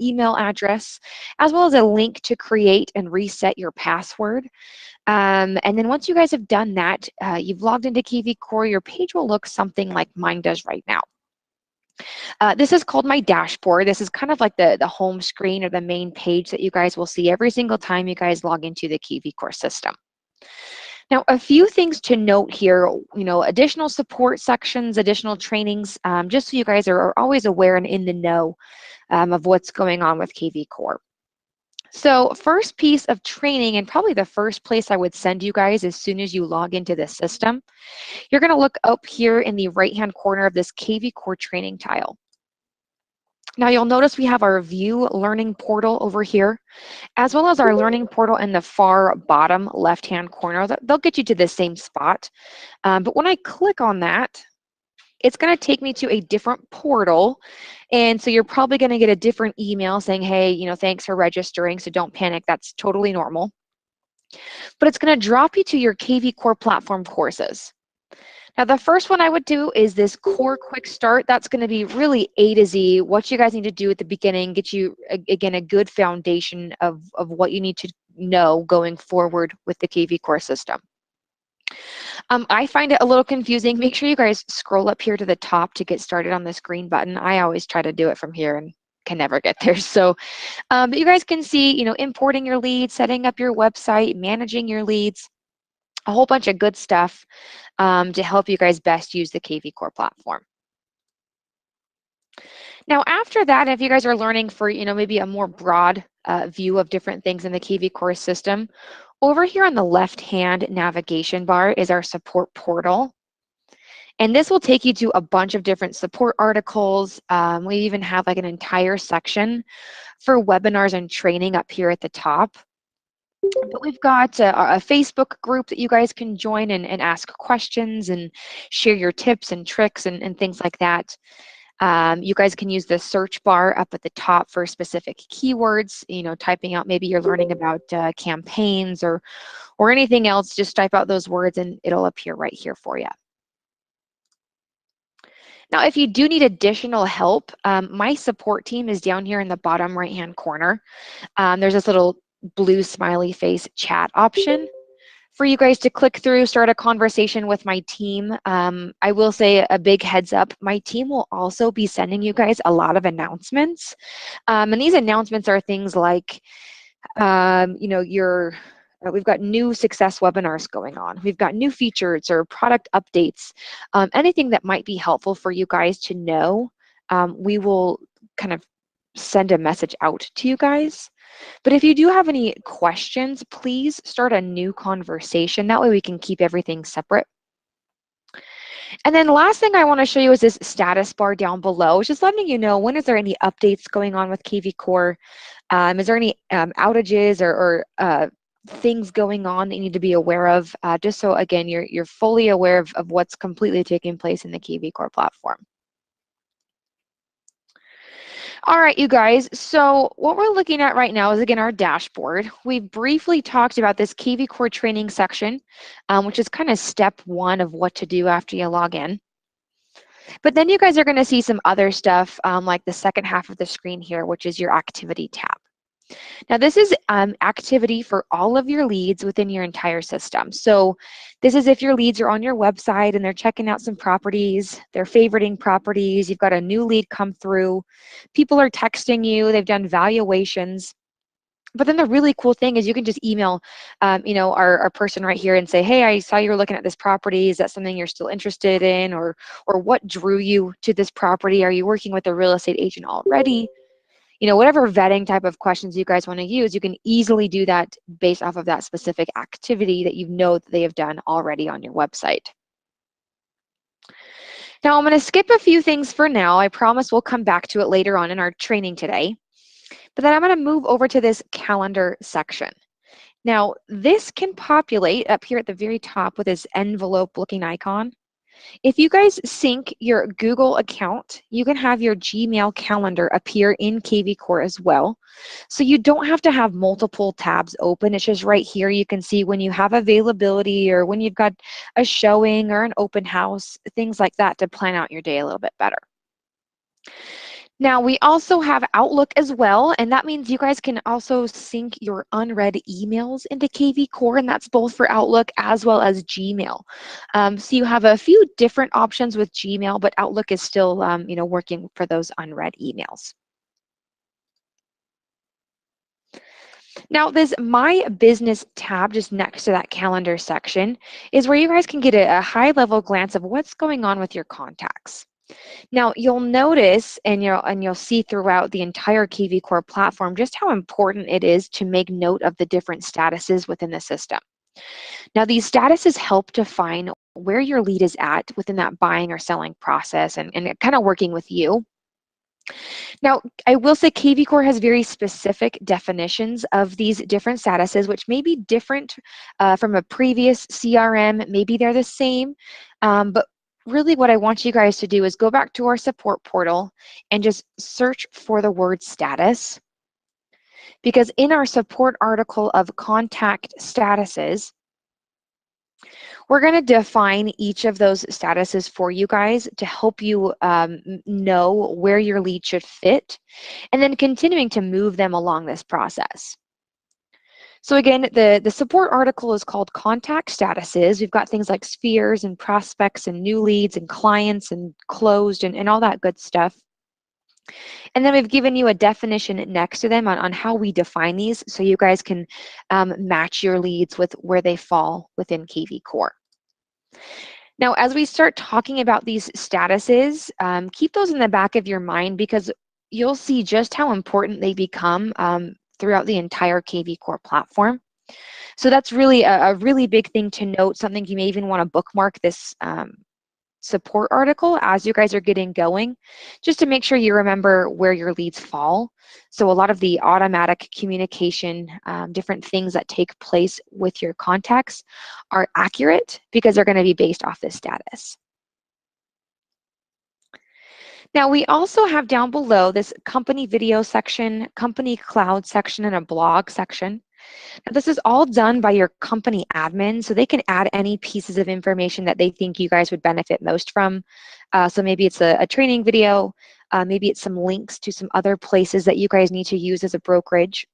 email address, as well as a link to create and reset your password. And then once you guys have done that, you've logged into KV Core, your page will look something like mine does right now. This is called my dashboard. This is kind of like the home screen or the main page that you guys will see every single time you guys log into the KV Core system. Now, a few things to note here, additional support sections, additional trainings, just so you guys are always aware and in the know of what's going on with KV Core. So first piece of training, and probably the first place I would send you guys as soon as you log into the system, you're going to look up here in the right-hand corner of this KV Core training tile. Now you'll notice we have our View Learning Portal over here, as well as our Learning Portal in the far bottom left-hand corner. They'll get you to the same spot. But when I click on that, it's going to take me to a different portal. And so you're probably going to get a different email saying, hey, thanks for registering, so don't panic. That's totally normal. But it's going to drop you to your KV Core platform courses. Now, the first one I would do is this Core Quick Start. That's going to be really A to Z, what you guys need to do at the beginning, get you, again, a good foundation of what you need to know going forward with the KV Core system. I find it a little confusing. Make sure you guys scroll up here to the top to get started on this green button. I always try to do it from here and can never get there. So, but you guys can see, importing your leads, setting up your website, managing your leads, a whole bunch of good stuff to help you guys best use the KV Core platform. Now, after that, if you guys are learning for, maybe a more broad view of different things in the KV Core system, over here on the left-hand navigation bar is our support portal. And this will take you to a bunch of different support articles. We even have like an entire section for webinars and training up here at the top. But we've got a Facebook group that you guys can join and ask questions and share your tips and tricks and things like that. You guys can use the search bar up at the top for specific keywords, typing out, maybe you're learning about campaigns or anything else, just type out those words and it'll appear right here for you. Now, if you do need additional help, my support team is down here in the bottom right-hand corner. There's this little blue smiley face chat option for you guys to click through, start a conversation with my team. I will say a big heads up, my team will also be sending you guys a lot of announcements. And these announcements are things like, we've got new success webinars going on. We've got new features or product updates. Anything that might be helpful for you guys to know, we will kind of send a message out to you guys. But if you do have any questions, please start a new conversation. That way we can keep everything separate. And then last thing I want to show you is this status bar down below, just letting you know when is there any updates going on with KV Core. Is there any outages or things going on that you need to be aware of, just so, again, you're fully aware of what's completely taking place in the KV Core platform. All right, you guys, so what we're looking at right now is, again, our dashboard. We briefly talked about this KV Core training section, which is kind of step one of what to do after you log in. But then you guys are going to see some other stuff, like the second half of the screen here, which is your activity tab. Now, this is activity for all of your leads within your entire system. So this is if your leads are on your website and they're checking out some properties, they're favoriting properties, you've got a new lead come through, people are texting you, they've done valuations. But then the really cool thing is you can just email, our person right here and say, hey, I saw you were looking at this property. Is that something you're still interested in? Or what drew you to this property? Are you working with a real estate agent already? Whatever vetting type of questions you guys want to use, you can easily do that based off of that specific activity that you know that they have done already on your website. Now, I'm going to skip a few things for now. I promise we'll come back to it later on in our training today. But then I'm going to move over to this calendar section. Now, this can populate up here at the very top with this envelope-looking icon. If you guys sync your Google account, you can have your Gmail calendar appear in KV Core as well. So you don't have to have multiple tabs open. It's just right here. You can see when you have availability or when you've got a showing or an open house, things like that to plan out your day a little bit better. Now, we also have Outlook as well, and that means you guys can also sync your unread emails into KV Core, and that's both for Outlook as well as Gmail. So you have a few different options with Gmail, but Outlook is still, working for those unread emails. Now, this My Business tab just next to that calendar section is where you guys can get a high-level glance of what's going on with your contacts. Now, you'll notice and you'll see throughout the entire KV Core platform just how important it is to make note of the different statuses within the system. Now, these statuses help define where your lead is at within that buying or selling process and kind of working with you. Now, I will say KV Core has very specific definitions of these different statuses, which may be different from a previous CRM. Maybe they're the same, but really what I want you guys to do is go back to our support portal and just search for the word status. Because in our support article of contact statuses, we're going to define each of those statuses for you guys to help you know where your lead should fit, and then continuing to move them along this process. So again, the support article is called Contact Statuses. We've got things like spheres and prospects and new leads and clients and closed and all that good stuff. And then we've given you a definition next to them on how we define these so you guys can match your leads with where they fall within KV Core. Now, as we start talking about these statuses, keep those in the back of your mind because you'll see just how important they become throughout the entire KV Core platform. So that's really a really big thing to note, something you may even want to bookmark this support article as you guys are getting going, just to make sure you remember where your leads fall. So a lot of the automatic communication, different things that take place with your contacts are accurate because they're going to be based off this status. Now, we also have down below this company video section, company cloud section, and a blog section. Now, this is all done by your company admin, so they can add any pieces of information that they think you guys would benefit most from. So maybe it's a training video, maybe it's some links to some other places that you guys need to use as a brokerage,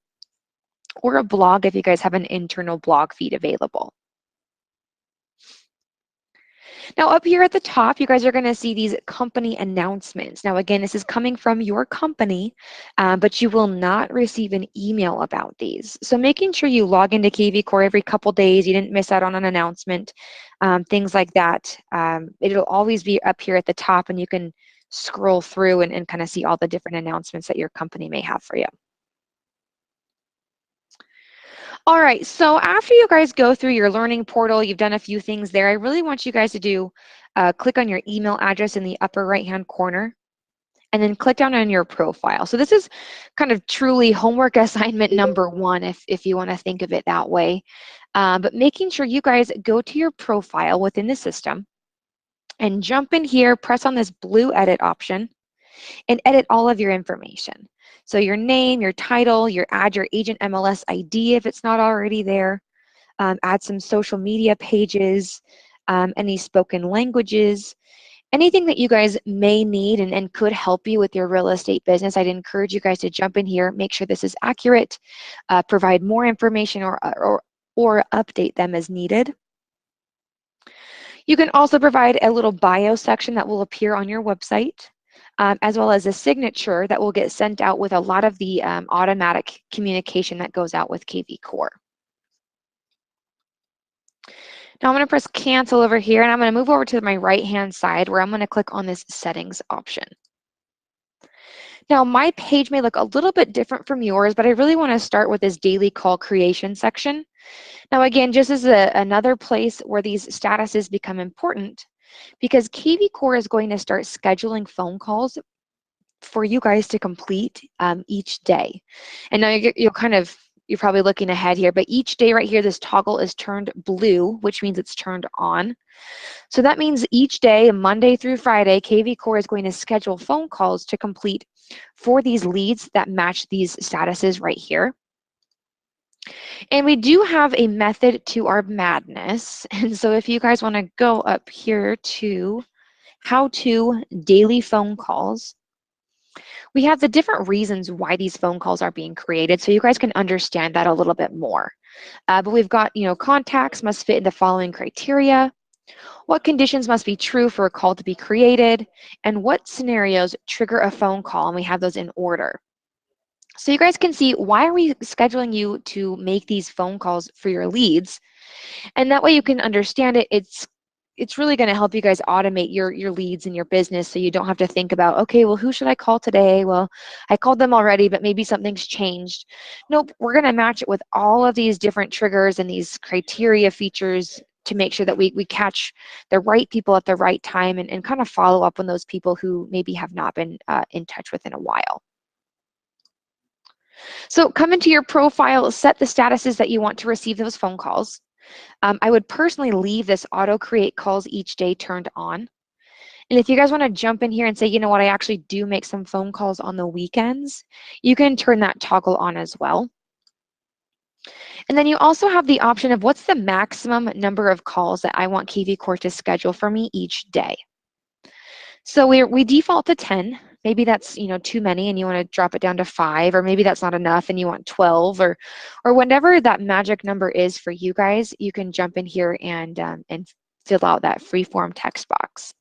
or a blog if you guys have an internal blog feed available. Now, up here at the top, you guys are going to see these company announcements. Now, again, this is coming from your company, but you will not receive an email about these. So making sure you log into KV Core every couple days, you didn't miss out on an announcement, things like that. It'll always be up here at the top, and you can scroll through and kind of see all the different announcements that your company may have for you. All right, so after you guys go through your learning portal, you've done a few things there. I really want you guys to do, click on your email address in the upper right-hand corner, and then click down on your profile. So this is kind of truly homework assignment number one, if you want to think of it that way. But making sure you guys go to your profile within the system and jump in here, press on this blue edit option, and edit all of your information. So your name, your title, add your agent MLS ID if it's not already there, add some social media pages, any spoken languages, anything that you guys may need and could help you with your real estate business. I'd encourage you guys to jump in here, make sure this is accurate, provide more information or update them as needed. You can also provide a little bio section that will appear on your website. As well as a signature that will get sent out with a lot of the automatic communication that goes out with KV Core. Now I'm going to press cancel over here, and I'm going to move over to my right-hand side where I'm going to click on this settings option. Now my page may look a little bit different from yours, but I really want to start with this daily call creation section. Now again, just as another place where these statuses become important, because KV Core is going to start scheduling phone calls for you guys to complete each day. And now you're probably looking ahead here, but each day right here, this toggle is turned blue, which means it's turned on. So that means each day, Monday through Friday, KV Core is going to schedule phone calls to complete for these leads that match these statuses right here. And we do have a method to our madness. And so if you guys want to go up here to how to daily phone calls, we have the different reasons why these phone calls are being created, so you guys can understand that a little bit more. But we've got, contacts must fit in the following criteria. What conditions must be true for a call to be created? And what scenarios trigger a phone call? And we have those in order. So you guys can see, why are we scheduling you to make these phone calls for your leads? And that way you can understand it. It's really going to help you guys automate your leads in your business, so you don't have to think about, okay, well, who should I call today? Well, I called them already, but maybe something's changed. Nope, we're going to match it with all of these different triggers and these criteria features to make sure that we catch the right people at the right time, and kind of follow up on those people who maybe have not been in touch with in a while. So come into your profile, set the statuses that you want to receive those phone calls. I would personally leave this auto create calls each day turned on. And if you guys want to jump in here and say, you know what, I actually do make some phone calls on the weekends, you can turn that toggle on as well. And then you also have the option of, what's the maximum number of calls that I want KV Core to schedule for me each day. So we default to 10. Maybe that's, too many and you want to drop it down to 5, or maybe that's not enough and you want 12, or whatever that magic number is for you guys. You can jump in here and fill out that free form text box.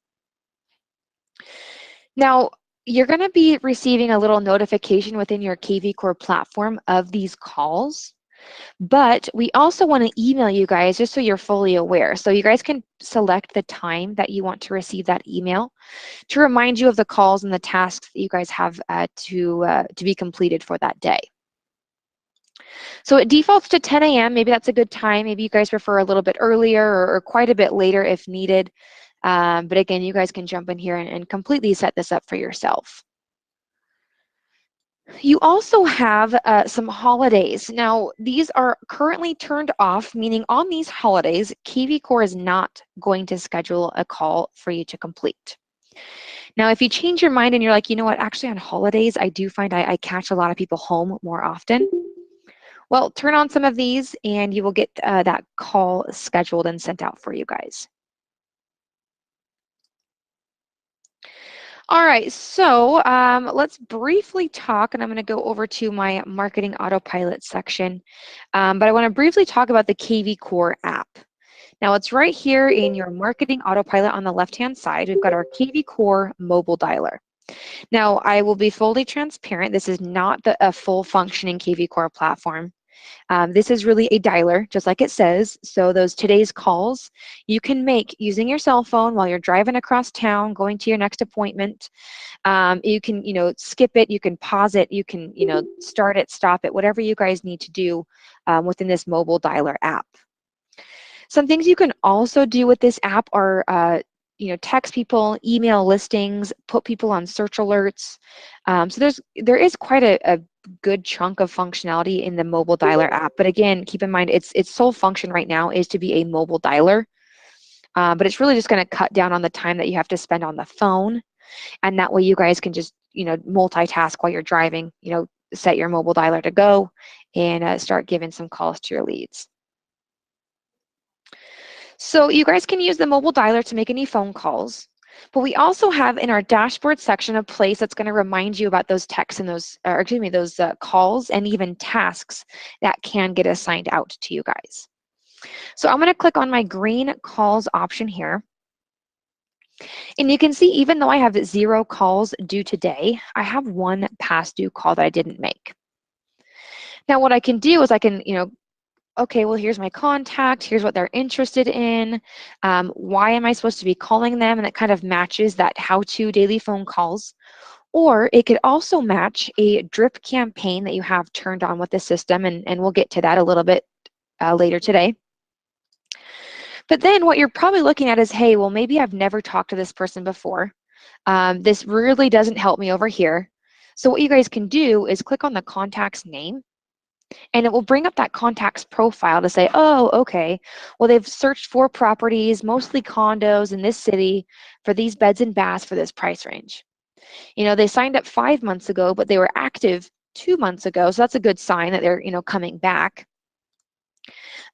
Now, you're going to be receiving a little notification within your KV Core platform of these calls. But we also want to email you guys just so you're fully aware. So you guys can select the time that you want to receive that email to remind you of the calls and the tasks that you guys have to be completed for that day. So it defaults to 10 a.m. Maybe that's a good time. Maybe you guys prefer a little bit earlier, or quite a bit later if needed. But again, you guys can jump in here and completely set this up for yourself. You also have some holidays. Now, these are currently turned off, meaning on these holidays, KV Core is not going to schedule a call for you to complete. Now, if you change your mind and you're like, you know what, actually on holidays, I do find I catch a lot of people home more often. Well, turn on some of these and you will get that call scheduled and sent out for you guys. All right, so let's briefly talk, and I'm going to go over to my marketing autopilot section, but I want to briefly talk about the KV Core app. Now, it's right here in your marketing autopilot on the left-hand side. We've got our KV Core mobile dialer. Now, I will be fully transparent. This is not a full functioning KV Core platform. This is really a dialer, just like it says. So those today's calls you can make using your cell phone while you're driving across town, going to your next appointment. You can, skip it, you can pause it, you can, start it, stop it, whatever you guys need to do within this mobile dialer app. Some things you can also do with this app are text people, email listings, put people on search alerts. So there is quite a good chunk of functionality in the mobile dialer app. But again, keep in mind its sole function right now is to be a mobile dialer. But it's really just going to cut down on the time that you have to spend on the phone. And that way you guys can just, multitask while you're driving, set your mobile dialer to go and start giving some calls to your leads. So you guys can use the mobile dialer to make any phone calls, but we also have in our dashboard section a place that's going to remind you about those texts and those calls and even tasks that can get assigned out to you guys. So I'm going to click on my green calls option here. And you can see, even though I have 0 calls due today, I have 1 past due call that I didn't make. Now what I can do is I can, okay, well, here's my contact, here's what they're interested in, why am I supposed to be calling them? And it kind of matches that how-to daily phone calls. Or it could also match a drip campaign that you have turned on with the system, and we'll get to that a little bit later today. But then what you're probably looking at is, hey, well, maybe I've never talked to this person before. This really doesn't help me over here. So what you guys can do is click on the contact's name, and it will bring up that contact's profile to say, oh, okay, well, they've searched for properties, mostly condos in this city for these beds and baths for this price range. They signed up 5 months ago, but they were active 2 months ago. So that's a good sign that they're, coming back.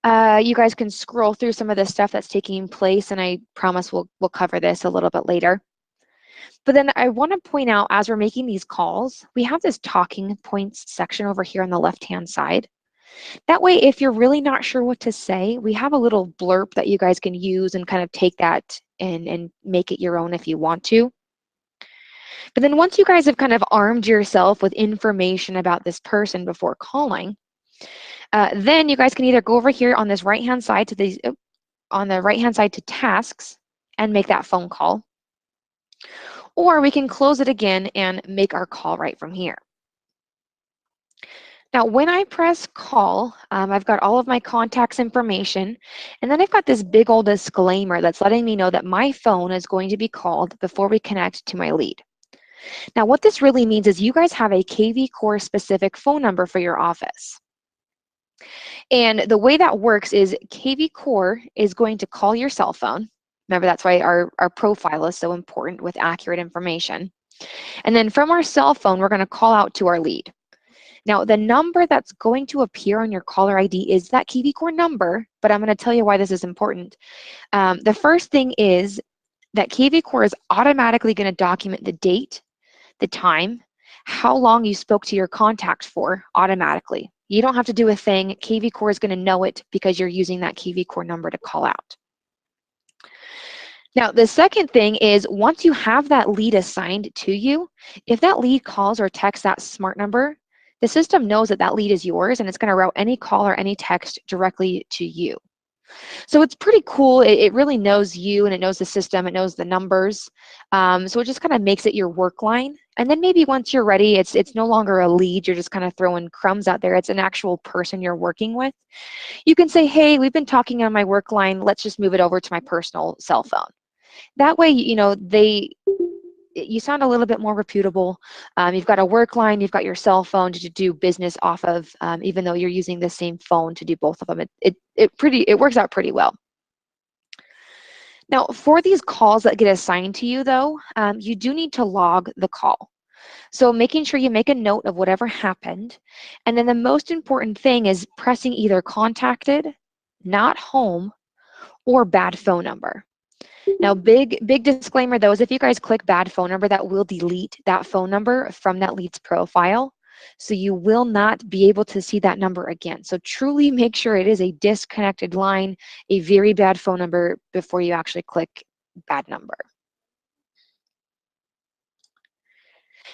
You guys can scroll through some of the stuff that's taking place, and I promise we'll cover this a little bit later. But then I want to point out, as we're making these calls, we have this talking points section over here on the left-hand side. That way, if you're really not sure what to say, we have a little blurb that you guys can use and kind of take that and make it your own if you want to. But then once you guys have kind of armed yourself with information about this person before calling, then you guys can either go over here on this right-hand side to these, on the right-hand side to tasks and make that phone call. Or we can close it again and make our call right from here. Now, when I press call, I've got all of my contacts information, and then I've got this big old disclaimer that's letting me know that my phone is going to be called before we connect to my lead. Now, what this really means is you guys have a KV Core specific phone number for your office. And the way that works is KV Core is going to call your cell phone. Remember, that's why our profile is so important with accurate information. And then from our cell phone, we're going to call out to our lead. Now, the number that's going to appear on your caller ID is that KV Core number, but I'm going to tell you why this is important. The first thing is that KV Core is automatically going to document the date, the time, how long you spoke to your contact for automatically. You don't have to do a thing. KV Core is going to know it because you're using that KV Core number to call out. Now, the second thing is once you have that lead assigned to you, if that lead calls or texts that smart number, the system knows that that lead is yours and it's going to route any call or any text directly to you. So it's pretty cool. It really knows you and it knows the system. It knows the numbers. So it just kind of makes it your work line. And then maybe once you're ready, it's no longer a lead. You're just kind of throwing crumbs out there. It's an actual person you're working with. You can say, hey, we've been talking on my work line. Let's just move it over to my personal cell phone. That way, you know, you sound a little bit more reputable. You've got a work line, you've got your cell phone to do business off of, even though you're using the same phone to do both of them. It works out pretty well. Now, for these calls that get assigned to you, though, you do need to log the call. So making sure you make a note of whatever happened. And then the most important thing is pressing either contacted, not home, or bad phone number. Now, big disclaimer though is if you guys click bad phone number, that will delete that phone number from that lead's profile. So you will not be able to see that number again. So truly make sure it is a disconnected line, a very bad phone number before you actually click bad number.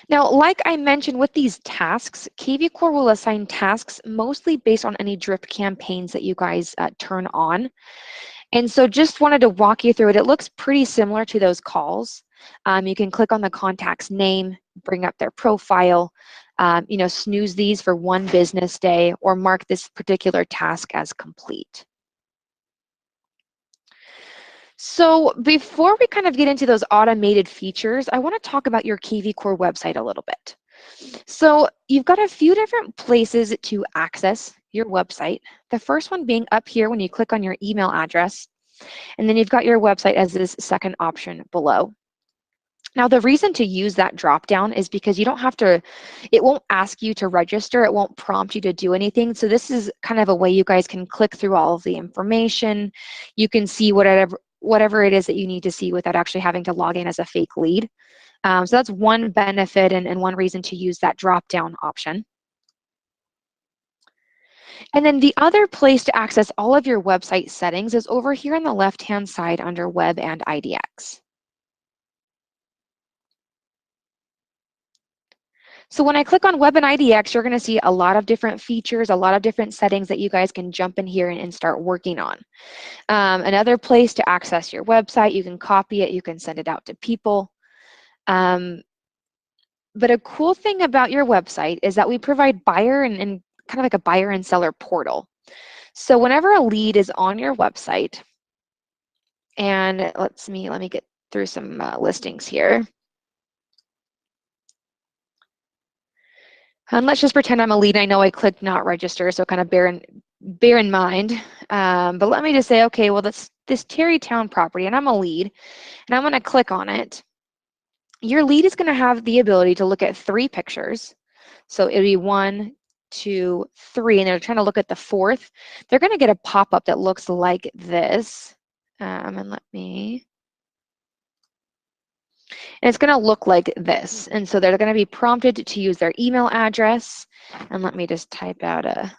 Now, like I mentioned with these tasks, KV Core will assign tasks mostly based on any drip campaigns that you guys turn on. And so just wanted to walk you through it. It looks pretty similar to those calls. You can click on the contact's name, bring up their profile, you know, snooze these for 1 business day, or mark this particular task as complete. So before we kind of get into those automated features, I want to talk about your KV Core website a little bit. So you've got a few different places to access your website. The first one being up here when you click on your email address, and then you've got your website as this second option below. Now, the reason to use that drop-down is because you don't have to, it won't ask you to register, it won't prompt you to do anything. So this is kind of a way you guys can click through all of the information. You can see whatever it is that you need to see without actually having to log in as a fake lead. So that's one benefit and one reason to use that drop-down option. And then the other place to access all of your website settings is over here on the left-hand side under Web and IDX. So when I click on Web and IDX, you're going to see a lot of different features, a lot of different settings that you guys can jump in here and start working on. Another place to access your website, you can copy it, you can send it out to people. But a cool thing about your website is that we provide buyer and kind of like a buyer and seller portal. So whenever a lead is on your website, and let me get through some listings here. And let's just pretend I'm a lead. I know I clicked not register, so kind of bear in mind. But let me just say, okay, well, this Terrytown property, and I'm a lead, and I'm going to click on it. Your lead is going to have the ability to look at 3 pictures. So it'll be 1, 2, 3, and they're trying to look at the 4th. They're going to get a pop-up that looks like this. And let me And it's going to look like this. And so they're going to be prompted to use their email address. And let me just type out a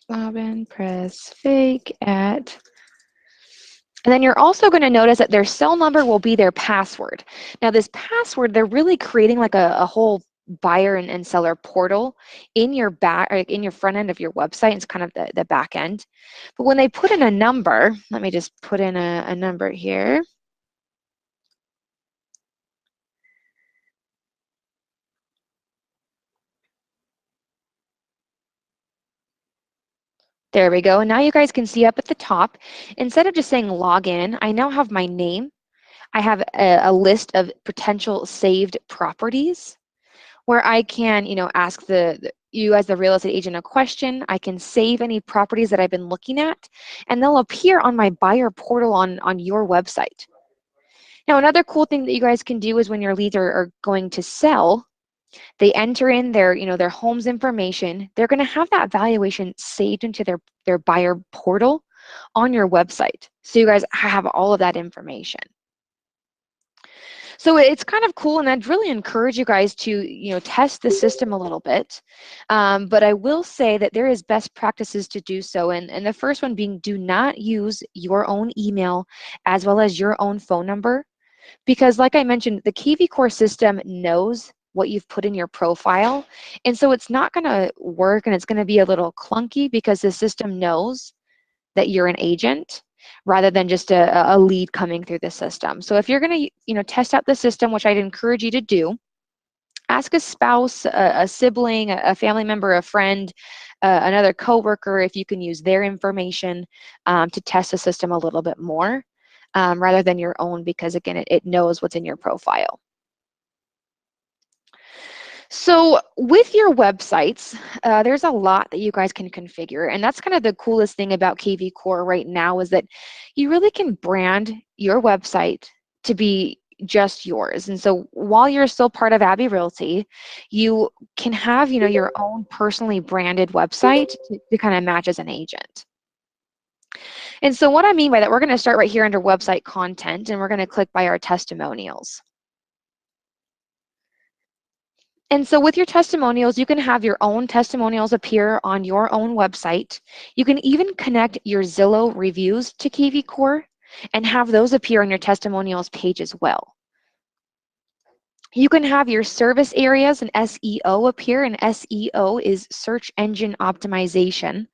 Robin Press Fake at. And then you're also going to notice that their cell number will be their password. Now this password, they're really creating like a whole buyer and seller portal in your back, or in your front end of your website. It's kind of the back end. But when they put in a number, let me just put in a number here. There we go. And now you guys can see up at the top, instead of just saying login, I now have my name. I have a list of potential saved properties where I can, ask you as the real estate agent a question. I can save any properties that I've been looking at, and they'll appear on my buyer portal on your website. Now, another cool thing that you guys can do is when your leads are going to sell, they enter in their home's information. They're going to have that valuation saved into their buyer portal on your website. So you guys have all of that information. So it's kind of cool, and I'd really encourage you guys to test the system a little bit. But I will say that there is best practices to do so, and the first one being, do not use your own email as well as your own phone number, because like I mentioned, the KV Core system knows what you've put in your profile, and so it's not going to work, and it's going to be a little clunky because the system knows that you're an agent rather than just a lead coming through the system. So if you're going to test out the system, which I'd encourage you to do, ask a spouse, a sibling, a family member, a friend, another coworker if you can use their information to test the system a little bit more rather than your own, because again, it knows what's in your profile. So with your websites, there's a lot that you guys can configure, and that's kind of the coolest thing about KV Core right now, is that you really can brand your website to be just yours. And so while you're still part of Abby Realty, you can have your own personally branded website to kind of match as an agent. And so what I mean by that, we're going to start right here under website content, and we're going to click by our testimonials. And so with your testimonials, you can have your own testimonials appear on your own website. You can even connect your Zillow reviews to KV Core and have those appear on your testimonials page as well. You can have your service areas and SEO appear, and SEO is search engine optimization.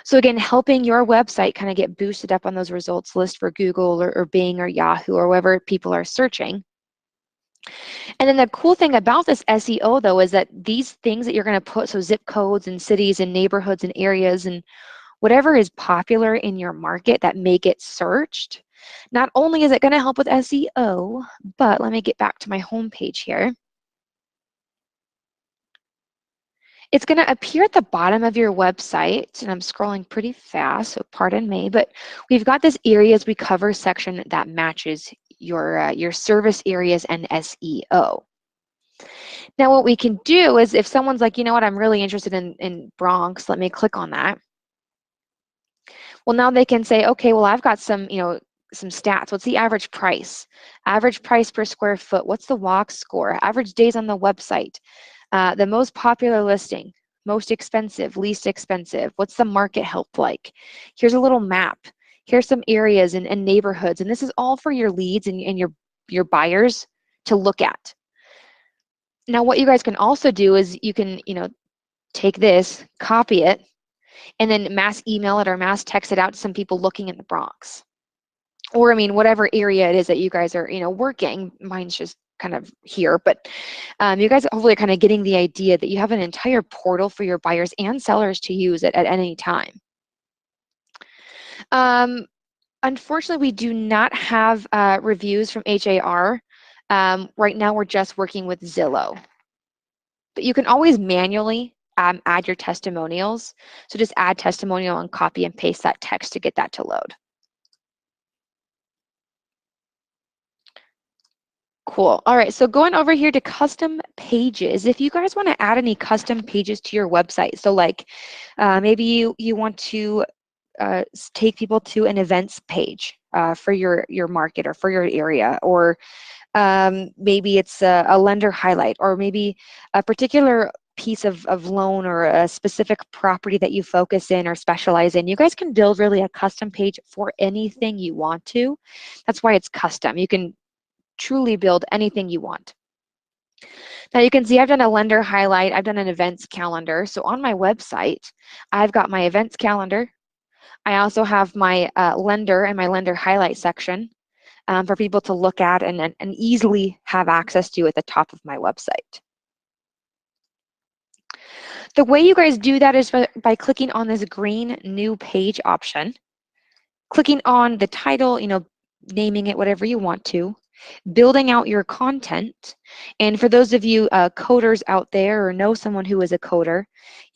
So again, helping your website kind of get boosted up on those results list for Google or Bing or Yahoo or wherever people are searching. And then the cool thing about this SEO, though, is that these things that you're going to put, so zip codes and cities and neighborhoods and areas and whatever is popular in your market that may get searched, not only is it going to help with SEO, but let me get back to my home page here. It's going to appear at the bottom of your website, and I'm scrolling pretty fast, so pardon me, but we've got this areas we cover section that matches your service areas and SEO. Now what we can do is, if someone's like, you know what, I'm really interested in Bronx, let me click on that. Well, now they can say, okay, well, I've got some stats. What's the average price? Average price per square foot. What's the walk score? Average days on the website. The most popular listing. Most expensive, least expensive. What's the market health like? Here's a little map. Here's some areas and neighborhoods. And this is all for your leads and your buyers to look at. Now, what you guys can also do is you can, take this, copy it, and then mass email it or mass text it out to some people looking in the Bronx. Or, I mean, whatever area it is that you guys are, working. Mine's just kind of here, but you guys hopefully are kind of getting the idea that you have an entire portal for your buyers and sellers to use at any time. Unfortunately, we do not have reviews from HAR. Right now, we're just working with Zillow. But you can always manually add your testimonials. So just add testimonial and copy and paste that text to get that to load. Cool. All right, so going over here to custom pages, if you guys want to add any custom pages to your website, so like maybe you want to take people to an events page for your market or for your area, or maybe it's a lender highlight, or maybe a particular piece of loan or a specific property that you focus in or specialize in. You guys can build really a custom page for anything you want to. That's why it's custom. You can truly build anything you want. Now you can see I've done a lender highlight, I've done an events calendar. So on my website, I've got my events calendar. I also have my lender and my lender highlight section for people to look at and easily have access to at the top of my website. The way you guys do that is by clicking on this green new page option, clicking on the title, naming it whatever you want to, building out your content. And for those of you coders out there or know someone who is a coder,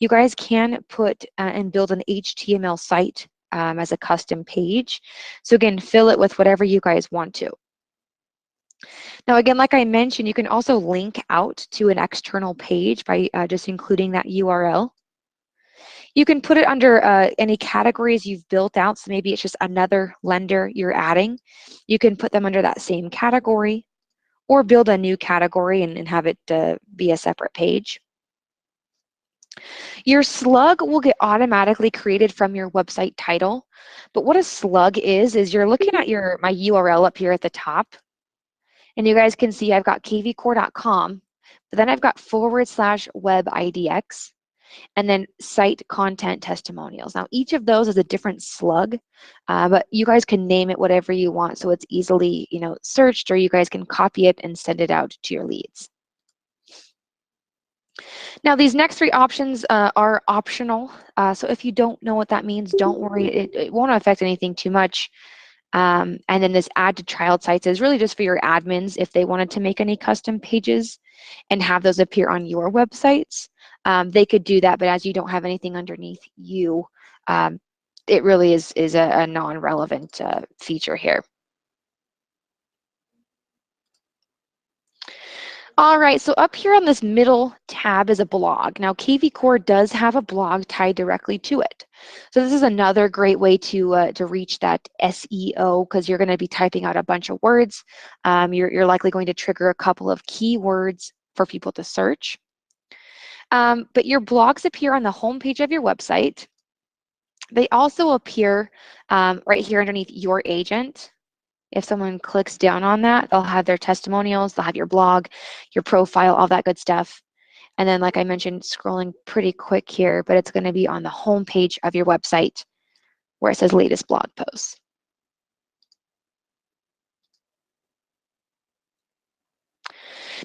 you guys can put and build an HTML site as a custom page. So again, fill it with whatever you guys want to. Now, again, like I mentioned, you can also link out to an external page by just including that URL. You can put it under any categories you've built out. So maybe it's just another lender you're adding. You can put them under that same category, or build a new category and have it be a separate page. Your slug will get automatically created from your website title. But what a slug is you're looking at my URL up here at the top. And you guys can see I've got kvcore.com, but then I've got /webidx, and then site content testimonials. Now, each of those is a different slug, but you guys can name it whatever you want, so it's easily, searched, or you guys can copy it and send it out to your leads. Now, these next three options are optional. So if you don't know what that means, don't worry. It won't affect anything too much. And then this add to child sites is really just for your admins if they wanted to make any custom pages and have those appear on your websites. They could do that, but as you don't have anything underneath you, it really is a non-relevant feature here. All right, so up here on this middle tab is a blog. Now, kvcore does have a blog tied directly to it. So this is another great way to reach that SEO, because you're going to be typing out a bunch of words. You're likely going to trigger a couple of keywords for people to search. But your blogs appear on the home page of your website. They also appear right here underneath your agent. If someone clicks down on that, they'll have their testimonials, they'll have your blog, your profile, all that good stuff. And then, like I mentioned, scrolling pretty quick here, but it's going to be on the home page of your website where it says latest blog posts.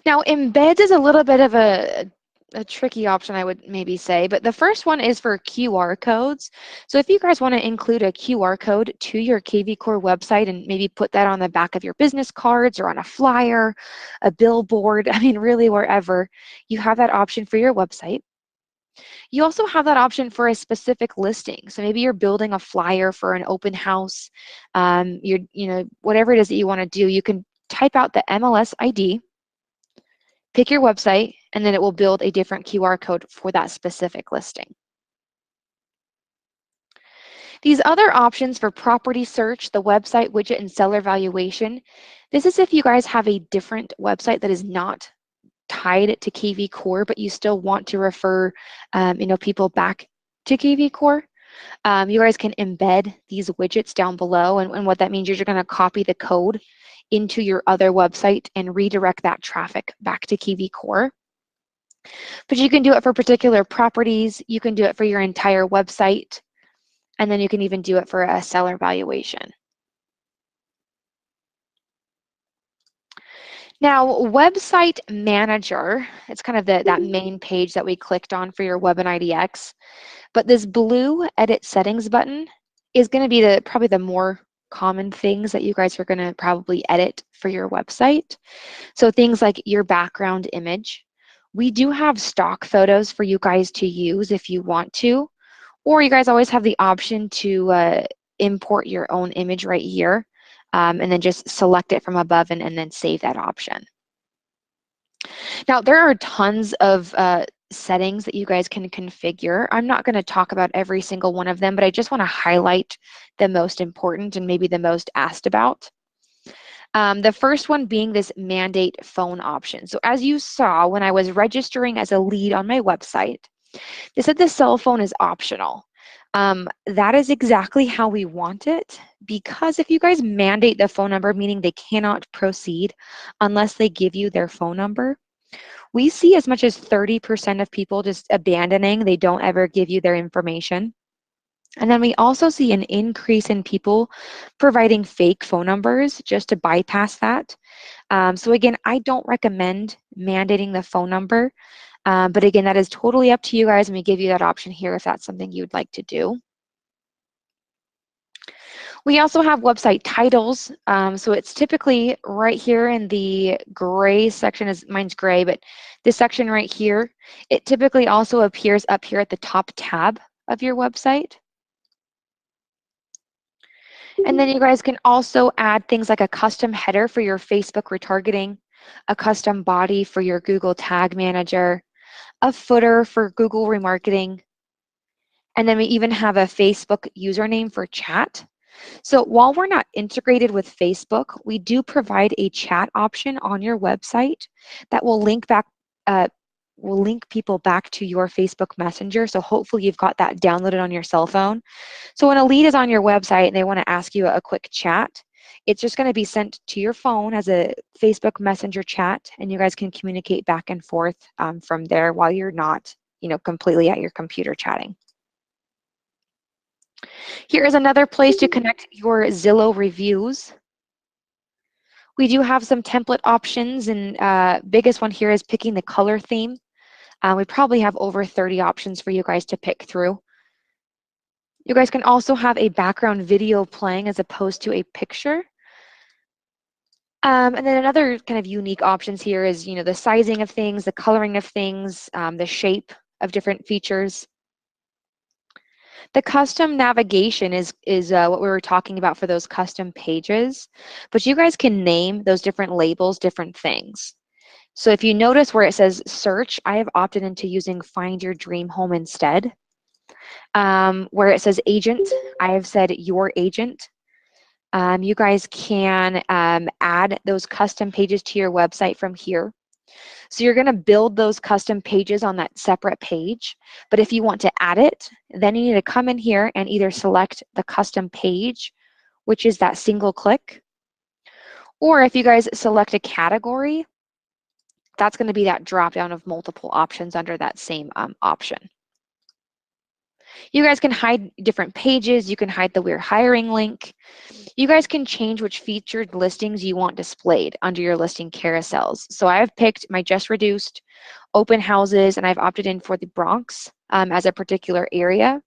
Now, embeds is a little bit of a tricky option, I would maybe say, but the first one is for QR codes. So if you guys want to include a QR code to your kvcore website and maybe put that on the back of your business cards or on a flyer, a billboard, I mean, really wherever, you have that option for your website. You also have that option for a specific listing. So maybe you're building a flyer for an open house, whatever it is that you want to do, you can type out the MLS ID, pick your website, and then it will build a different QR code for that specific listing. These other options for property search, the website widget, and seller valuation, this is if you guys have a different website that is not tied to kvcore, but you still want to refer people back to kvcore. You guys can embed these widgets down below, and what that means is you're going to copy the code into your other website and redirect that traffic back to kvcore. But you can do it for particular properties, you can do it for your entire website, and then you can even do it for a seller valuation. Now, Website Manager, it's kind of that main page that we clicked on for your Webidx, but this blue Edit Settings button is going to be probably the more common things that you guys are going to probably edit for your website. So things like your background image. We do have stock photos for you guys to use if you want to, or you guys always have the option to import your own image right here, and then just select it from above and then save that option. Now, there are tons of settings that you guys can configure. I'm not going to talk about every single one of them, but I just want to highlight the most important and maybe the most asked about. The first one being this mandate phone option. So as you saw when I was registering as a lead on my website, they said the cell phone is optional. That is exactly how we want it, because if you guys mandate the phone number, meaning they cannot proceed unless they give you their phone number, we see as much as 30% of people just abandoning. They don't ever give you their information. And then we also see an increase in people providing fake phone numbers just to bypass that. So again, I don't recommend mandating the phone number. But again, that is totally up to you guys, and we give you that option here if that's something you'd like to do. We also have website titles. So it's typically right here in the gray section, mine's gray, but this section right here, it typically also appears up here at the top tab of your website. And then you guys can also add things like a custom header for your Facebook retargeting, a custom body for your Google Tag Manager, a footer for Google remarketing, and then we even have a Facebook username for chat. So while we're not integrated with Facebook, we do provide a chat option on your website that will link people back to your Facebook Messenger. So hopefully you've got that downloaded on your cell phone. So when a lead is on your website and they want to ask you a quick chat, it's just going to be sent to your phone as a Facebook Messenger chat, and you guys can communicate back and forth from there while you're not, completely at your computer chatting. Here is another place to connect your Zillow reviews. We do have some template options, and biggest one here is picking the color theme. We probably have over 30 options for you guys to pick through. You guys can also have a background video playing as opposed to a picture. And then another kind of unique options here is, the sizing of things, the coloring of things, the shape of different features. The custom navigation is what we were talking about for those custom pages, but you guys can name those different labels different things. So if you notice where it says search, I have opted into using Find Your Dream Home instead. Where it says agent, I have said your agent. You guys can add those custom pages to your website from here. So you're going to build those custom pages on that separate page. But if you want to add it, then you need to come in here and either select the custom page, which is that single click. Or if you guys select a category, that's going to be that drop down of multiple options under that same option. You guys can hide different pages. You can hide the We're Hiring link. You guys can change which featured listings you want displayed under your listing carousels. So I have picked my just reduced, open houses, and I've opted in for the Bronx as a particular area.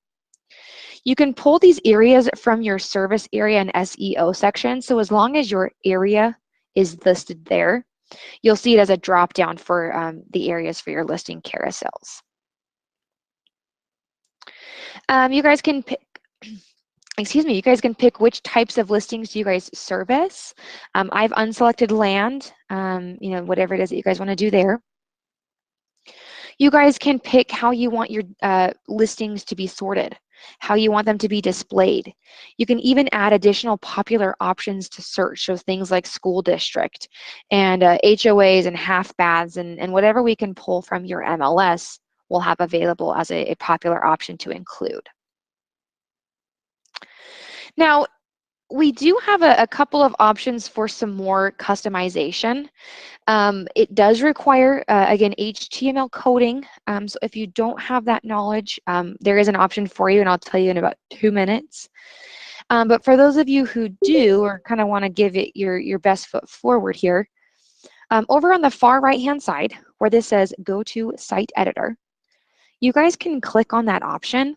You can pull these areas from your service area and SEO section. So as long as your area is listed there, you'll see it as a drop down for the areas for your listing carousels. You guys can pick, you guys can pick which types of listings you guys service. I've unselected land, whatever it is that you guys want to do there. You guys can pick how you want your listings to be sorted, how you want them to be displayed. You can even add additional popular options to search, so things like school district and HOAs and half baths and whatever we can pull from your MLS will have available as a popular option to include. Now, we do have a couple of options for some more customization. It does require, again, HTML coding. So if you don't have that knowledge, there is an option for you, and I'll tell you in about 2 minutes. But for those of you who do or kind of want to give it your best foot forward here, over on the far right-hand side where this says Go to Site Editor, you guys can click on that option,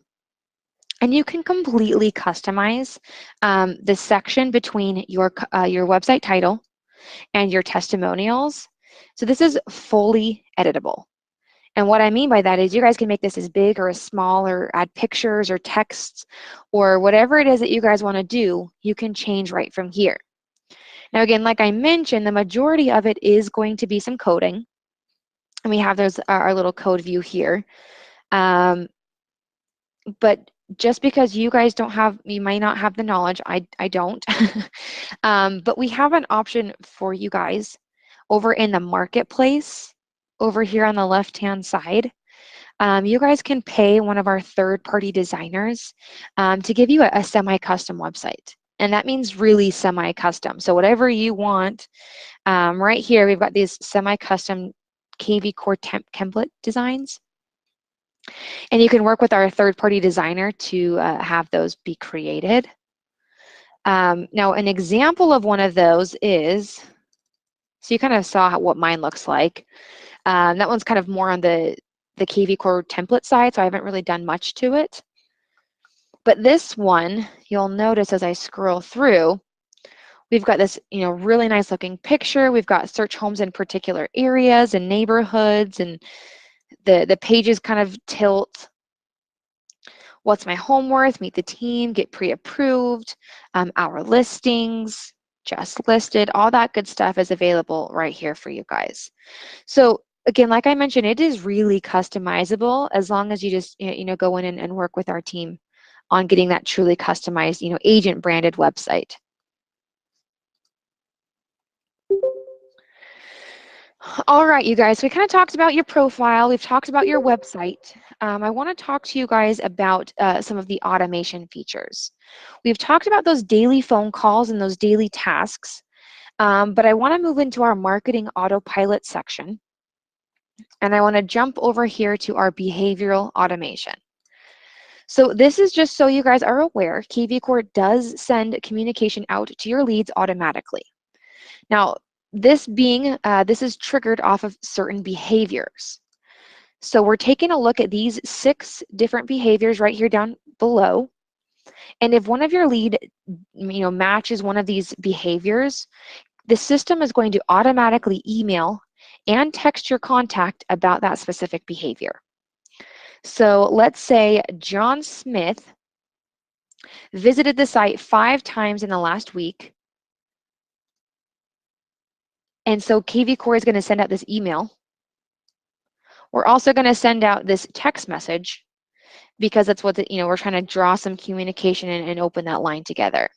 and you can completely customize the section between your website title and your testimonials. So this is fully editable. And what I mean by that is you guys can make this as big or as small, or add pictures or texts or whatever it is that you guys want to do, you can change right from here. Now again, like I mentioned, the majority of it is going to be some coding. And we have those our little code view here. Um, but just because you guys don't have, you might not have the knowledge, I don't. But we have an option for you guys over in the marketplace, over here on the left-hand side. You guys can pay one of our third-party designers to give you a semi-custom website. And that means really semi-custom. So whatever you want, right here, we've got these semi-custom KV Core template designs. And you can work with our third-party designer to have those be created. Now, an example of one of those is, so you kind of saw what mine looks like. That one's kind of more on the KV Core template side, so I haven't really done much to it. But this one, you'll notice as I scroll through, we've got this, really nice looking picture. We've got search homes in particular areas and neighborhoods, and the pages kind of tilt. What's my home worth? Meet the team, get pre-approved, our listings, just listed, all that good stuff is available right here for you guys. So again, like I mentioned, it is really customizable as long as you just go in and work with our team on getting that truly customized, agent branded website. All right, you guys, we kind of talked about your profile. We've talked about your website. I want to talk to you guys about some of the automation features. We've talked about those daily phone calls and those daily tasks, but I want to move into our marketing autopilot section. And I want to jump over here to our behavioral automation. So this is just so you guys are aware, KV Core does send communication out to your leads automatically. Now, this is triggered off of certain behaviors. So we're taking a look at these 6 different behaviors right here down below. And if one of your lead, matches one of these behaviors, the system is going to automatically email and text your contact about that specific behavior. So let's say John Smith visited the site 5 times in the last week. And so KV Core is going to send out this email. We're also going to send out this text message because that's what we're trying to draw some communication and open that line together.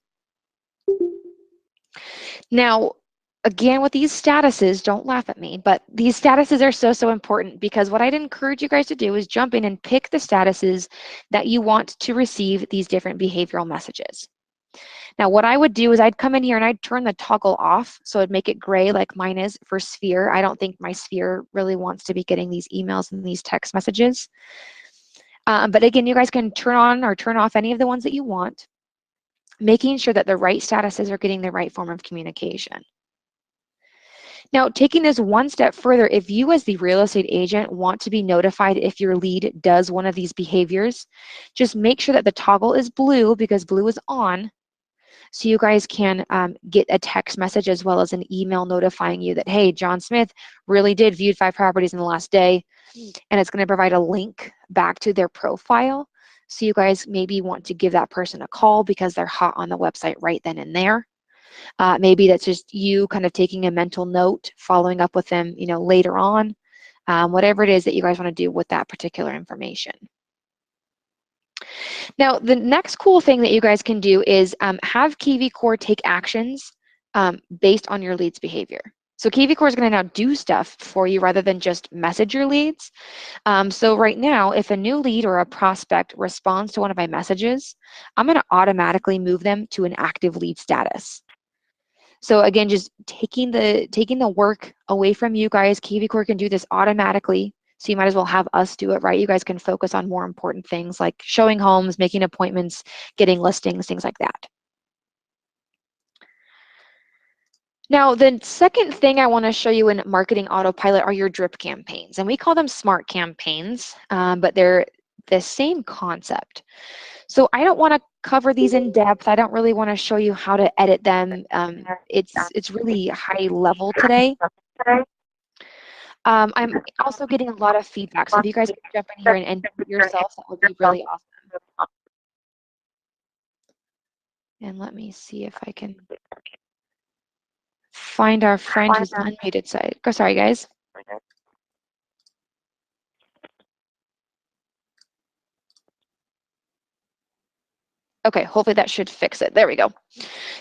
Now, again, with these statuses, don't laugh at me, but these statuses are so important because what I'd encourage you guys to do is jump in and pick the statuses that you want to receive these different behavioral messages. Now, what I would do is I'd come in here and I'd turn the toggle off so it'd make it gray like mine is for Sphere. I don't think my Sphere really wants to be getting these emails and these text messages. But again, you guys can turn on or turn off any of the ones that you want, making sure that the right statuses are getting the right form of communication. Now, taking this one step further, if you as the real estate agent want to be notified if your lead does one of these behaviors, just make sure that the toggle is blue because blue is on, so you guys can get a text message as well as an email notifying you that, hey, John Smith really did view 5 properties in the last day, and it's going to provide a link back to their profile. So you guys maybe want to give that person a call because they're hot on the website right then and there. Maybe that's just you kind of taking a mental note, following up with them, later on, whatever it is that you guys want to do with that particular information. Now, the next cool thing that you guys can do is have KV Core take actions based on your lead's behavior. So KV Core is going to now do stuff for you rather than just message your leads. So right now, if a new lead or a prospect responds to one of my messages, I'm going to automatically move them to an active lead status. So again, just taking the work away from you guys. KV Core can do this automatically. So you might as well have us do it, right? You guys can focus on more important things like showing homes, making appointments, getting listings, things like that. Now, the second thing I want to show you in Marketing Autopilot are your drip campaigns. And we call them smart campaigns, but they're the same concept. So I don't want to cover these in depth. I don't really want to show you how to edit them. It's really high level today. I'm also getting a lot of feedback. So if you guys can jump in here and do yourself, that would be really awesome. And let me see if I can find our friend who's unmuted side. Oh, sorry, guys. Okay, hopefully that should fix it. There we go.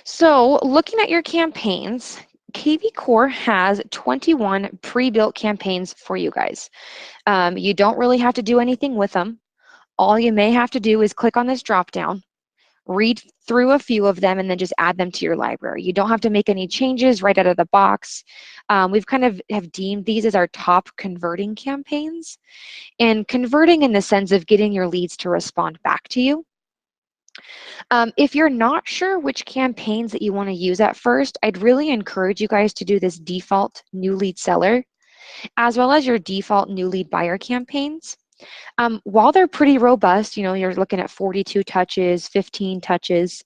So looking at your campaigns, KV Core has 21 pre-built campaigns for you guys. You don't really have to do anything with them. All you may have to do is click on this drop down, read through a few of them, and then just add them to your library. You don't have to make any changes right out of the box. We've kind of have deemed these as our top converting campaigns, and converting in the sense of getting your leads to respond back to you. If you're not sure which campaigns that you want to use at first, I'd really encourage you guys to do this default new lead seller, as well as your default new lead buyer campaigns. While they're pretty robust, you know, you're looking at 42 touches, 15 touches,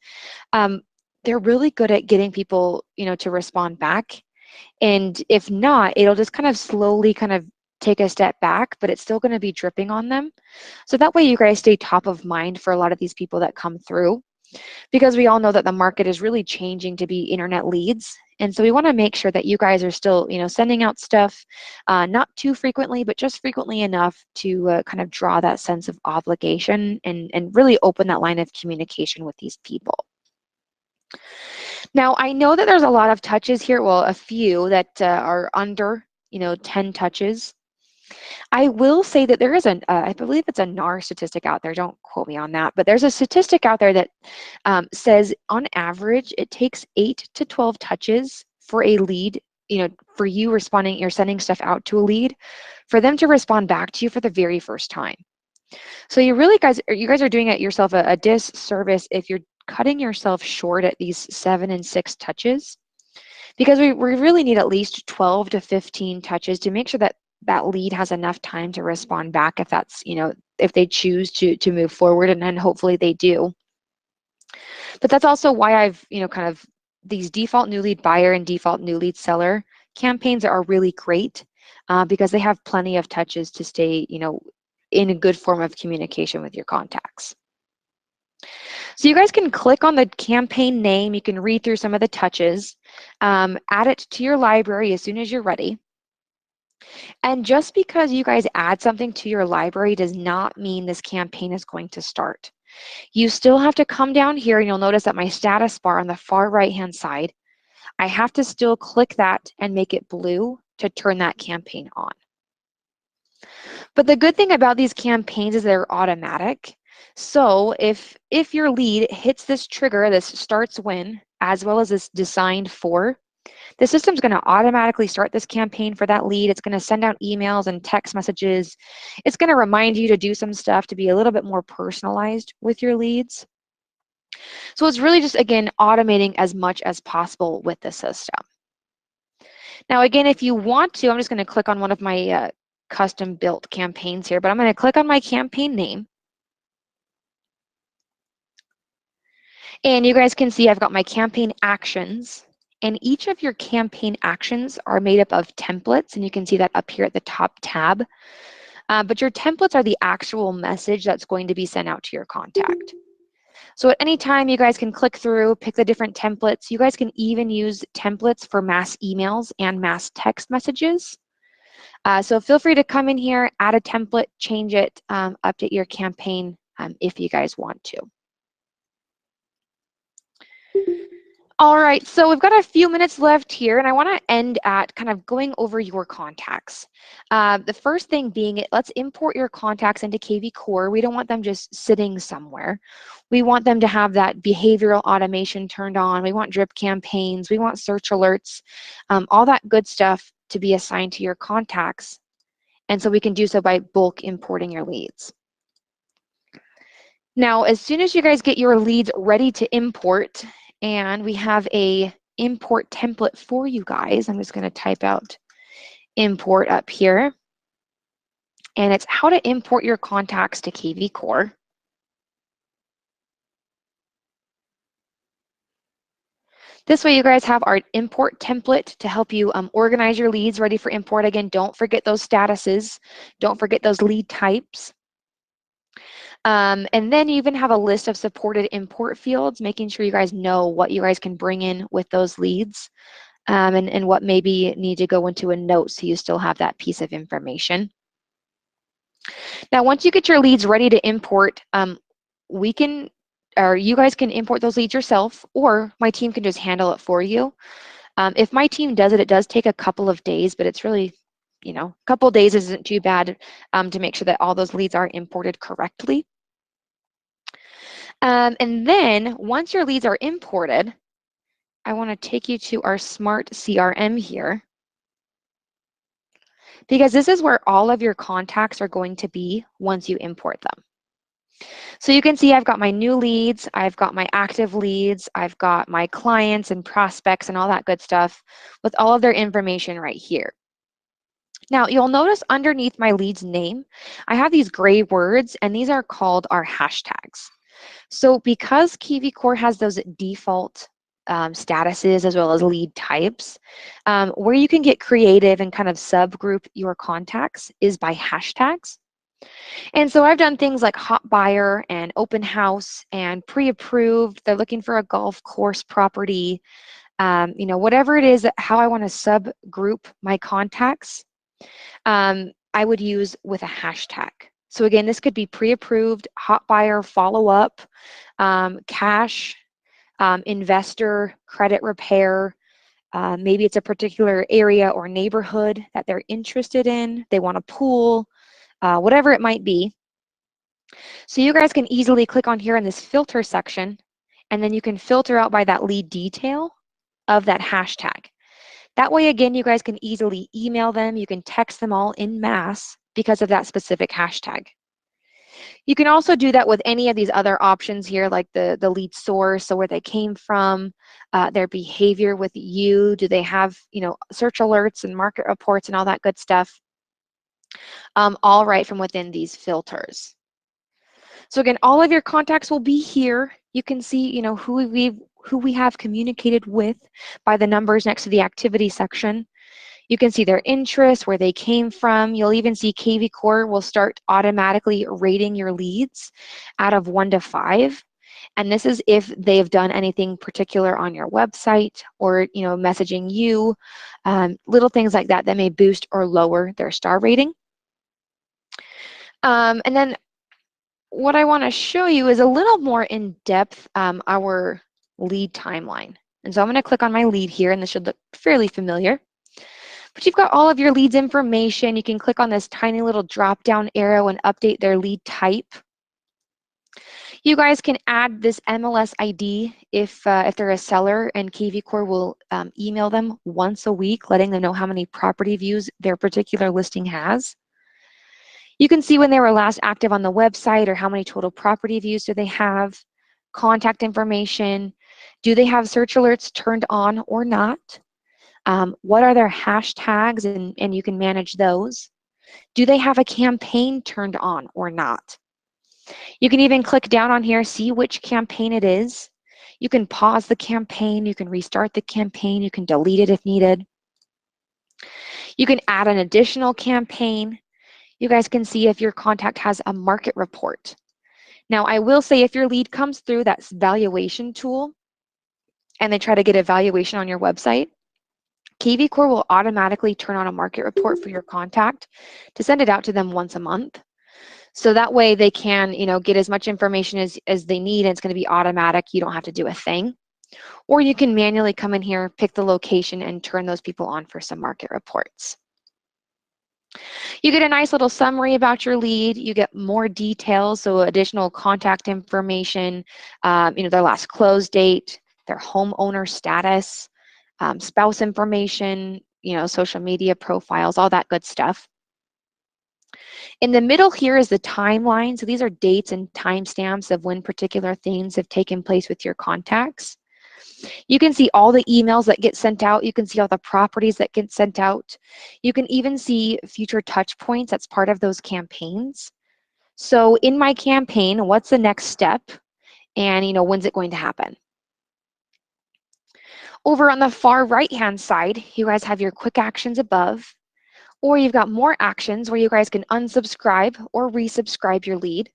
they're really good at getting people, you know, to respond back. And if not, it'll just kind of slowly kind of take a step back, but it's still going to be dripping on them. So that way you guys stay top of mind for a lot of these people that come through, because we all know that the market is really changing to be internet leads. And so we want to make sure that you guys are still, you know, sending out stuff, not too frequently, but just frequently enough to kind of draw that sense of obligation and really open that line of communication with these people. Now, I know that there's a lot of touches here, well, a few that are under, you know, 10 touches. I will say that there is I believe it's a NAR statistic out there. Don't quote me on that, but there's a statistic out there that says on average it takes 8 to 12 touches for a lead. You know, for you responding, you're sending stuff out to a lead, for them to respond back to you for the very first time. So you guys are doing it yourself a disservice if you're cutting yourself short at these 7 and 6 touches, because we really need at least 12 to 15 touches to make sure that that lead has enough time to respond back, if that's, you know, if they choose to move forward, and then hopefully they do. But that's also why I've, you know, kind of these default new lead buyer and default new lead seller campaigns are really great, because they have plenty of touches to stay, you know, in a good form of communication with your contacts. So you guys can click on the campaign name. You can read through some of the touches, add it to your library as soon as you're ready. And just because you guys add something to your library does not mean this campaign is going to start. You still have to come down here, and you'll notice that my status bar on the far right-hand side, I have to still click that and make it blue to turn that campaign on. But the good thing about these campaigns is they're automatic. So if your lead hits this trigger, this starts when, as well as this designed for, the system's going to automatically start this campaign for that lead. It's going to send out emails and text messages. It's going to remind you to do some stuff to be a little bit more personalized with your leads. So it's really just, again, automating as much as possible with the system. Now, again, if you want to, I'm just going to click on one of my custom built campaigns here, but I'm going to click on my campaign name. And you guys can see I've got my campaign actions, and each of your campaign actions are made up of templates, and you can see that up here at the top tab. But your templates are the actual message that's going to be sent out to your contact. So at any time, you guys can click through, pick the different templates. You guys can even use templates for mass emails and mass text messages. So feel free to come in here, add a template, change it, update your campaign if you guys want to. All right, so we've got a few minutes left here, and I want to end at kind of going over your contacts. The first thing being, let's import your contacts into KV Core. We don't want them just sitting somewhere. We want them to have that behavioral automation turned on. We want drip campaigns. We want search alerts, all that good stuff to be assigned to your contacts. And so we can do so by bulk importing your leads. Now, as soon as you guys get your leads ready to import, and we have a import template for you guys, I'm just going to type out import up here. And it's how to import your contacts to KV Core. This way you guys have our import template to help you organize your leads ready for import. Again, don't forget those statuses. Don't forget those lead types. And then you even have a list of supported import fields, making sure you guys know what you guys can bring in with those leads, and what maybe need to go into a note so you still have that piece of information. Now, once you get your leads ready to import, we can or you guys can import those leads yourself, or my team can just handle it for you. If my team does it, it does take a couple of days, but it's really, a couple of days isn't too bad to make sure that all those leads are imported correctly. And then once your leads are imported, I want to take you to our Smart CRM here, because this is where all of your contacts are going to be once you import them. So you can see I've got my new leads, I've got my active leads, I've got my clients and prospects and all that good stuff with all of their information right here. Now, you'll notice underneath my lead's name, I have these gray words, and these are called our hashtags. So because Kiwi Core has those default statuses as well as lead types, where you can get creative and kind of subgroup your contacts is by hashtags. And so I've done things like hot buyer and open house and pre-approved. They're looking for a golf course property. Whatever it is, how I want to subgroup my contacts, I would use with a hashtag. So again, this could be pre-approved, hot buyer, follow-up, cash, investor, credit repair. Maybe it's a particular area or neighborhood that they're interested in. They want a pool, whatever it might be. So you guys can easily click on here in this filter section, and then you can filter out by that lead detail of that hashtag. That way, again, you guys can easily email them. You can text them all in mass because of that specific hashtag. You can also do that with any of these other options here, like the lead source, so where they came from, their behavior with you. Do they have, search alerts and market reports and all that good stuff? All right from within these filters. So again, all of your contacts will be here. You can see, who we have communicated with by the numbers next to the activity section. You can see their interests, where they came from. You'll even see KV Core will start automatically rating your leads out of 1 to 5. And this is if they've done anything particular on your website or, messaging you, little things like that that may boost or lower their star rating. And then what I want to show you is a little more in depth our lead timeline. And so I'm going to click on my lead here, and this should look fairly familiar. But you've got all of your leads information. You can click on this tiny little drop-down arrow and update their lead type. You guys can add this MLS ID if they're a seller, and KV Core will email them once a week, letting them know how many property views their particular listing has. You can see when they were last active on the website, or how many total property views do they have, contact information, do they have search alerts turned on or not, what are their hashtags, and you can manage those. Do they have a campaign turned on or not? You can even click down on here, see which campaign it is. You can pause the campaign, you can restart the campaign, you can delete it if needed. You can add an additional campaign. You guys can see if your contact has a market report. Now, I will say if your lead comes through that valuation tool and they try to get a valuation on your website, KV Core will automatically turn on a market report for your contact to send it out to them once a month. So that way they can, get as much information as they need, and it's going to be automatic. You don't have to do a thing. Or you can manually come in here, pick the location, and turn those people on for some market reports. You get a nice little summary about your lead. You get more details, so additional contact information, their last close date, their homeowner status, spouse information, social media profiles, all that good stuff. In the middle here is the timeline. So these are dates and timestamps of when particular things have taken place with your contacts. You can see all the emails that get sent out. You can see all the properties that get sent out. You can even see future touch points that's part of those campaigns. So in my campaign, what's the next step? And when's it going to happen? Over on the far right-hand side, you guys have your quick actions above, or you've got more actions where you guys can unsubscribe or resubscribe your lead.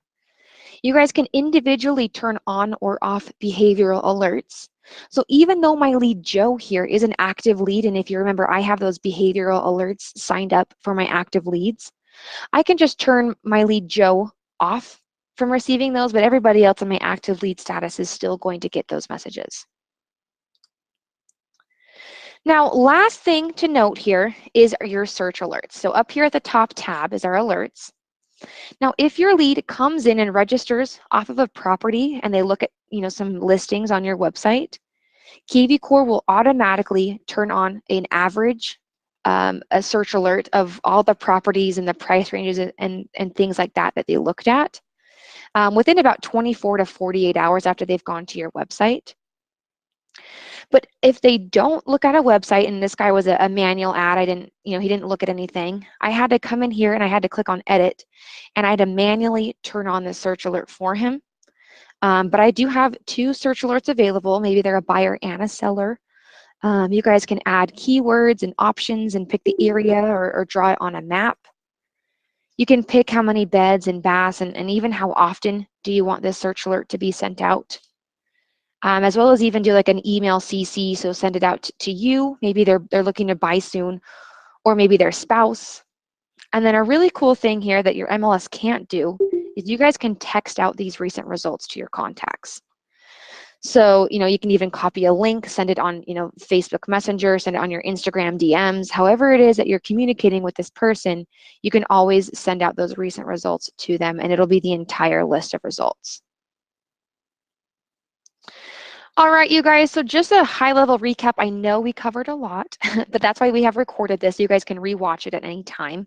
You guys can individually turn on or off behavioral alerts. So even though my lead Joe here is an active lead, and if you remember, I have those behavioral alerts signed up for my active leads, I can just turn my lead Joe off from receiving those, but everybody else on my active lead status is still going to get those messages. Now, last thing to note here is your search alerts. So up here at the top tab is our alerts. Now, if your lead comes in and registers off of a property and they look at, some listings on your website, KV will automatically turn on an average, a search alert of all the properties and the price ranges and things like that they looked at within about 24 to 48 hours after they've gone to your website. But if they don't look at a website, and this guy was a manual ad, he didn't look at anything, I had to come in here and I had to click on edit, and I had to manually turn on the search alert for him. But I do have 2 search alerts available. Maybe they're a buyer and a seller. You guys can add keywords and options and pick the area or draw it on a map. You can pick how many beds and baths and even how often do you want this search alert to be sent out. As well as even do like an email CC, so send it out to you. Maybe they're looking to buy soon, or maybe their spouse. And then a really cool thing here that your MLS can't do is you guys can text out these recent results to your contacts. So, you can even copy a link, send it on, Facebook Messenger, send it on your Instagram DMs. However it is that you're communicating with this person, you can always send out those recent results to them, and it'll be the entire list of results. All right, you guys, so just a high-level recap. I know we covered a lot, but that's why we have recorded this so you guys can rewatch it at any time.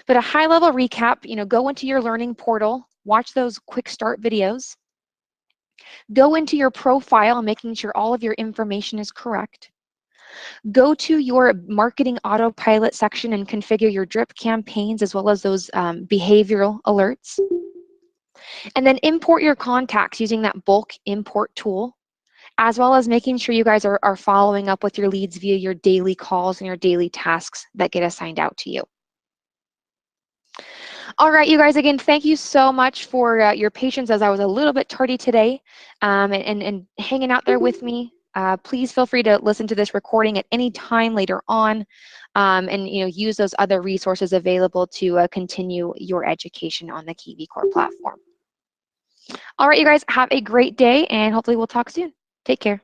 But a high-level recap, go into your learning portal, watch those quick start videos, go into your profile, making sure all of your information is correct. Go to your marketing autopilot section and configure your drip campaigns as well as those behavioral alerts. And then import your contacts using that bulk import tool, as well as making sure you guys are following up with your leads via your daily calls and your daily tasks that get assigned out to you. All right, you guys, again, thank you so much for your patience as I was a little bit tardy today and hanging out there with me. Please feel free to listen to this recording at any time later on and use those other resources available to continue your education on the KV Core platform. All right, you guys, have a great day, and hopefully we'll talk soon. Take care.